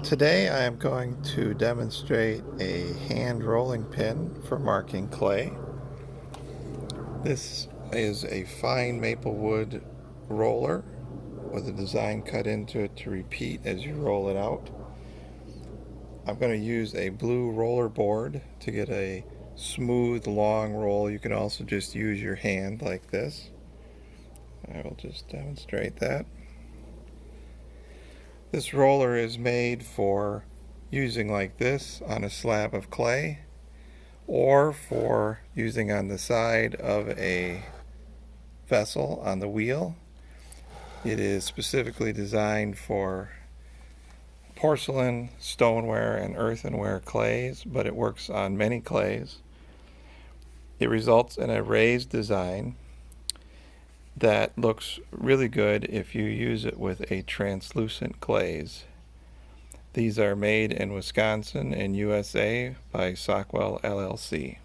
Today I am going to demonstrate a hand rolling pin for marking clay. This is a fine maple wood roller with a design cut into it to repeat as you roll it out. I'm going to use a blue roller board to get a smooth long roll. You can also just use your hand like this. I will just demonstrate that. This roller is made for using like this on a slab of clay, or for using on the side of a vessel on the wheel. It is specifically designed for porcelain, stoneware, and earthenware clays, but it works on many clays. It results in a raised design that looks really good if you use it with a translucent glaze. These are made in Wisconsin and USA by Socwell LLC.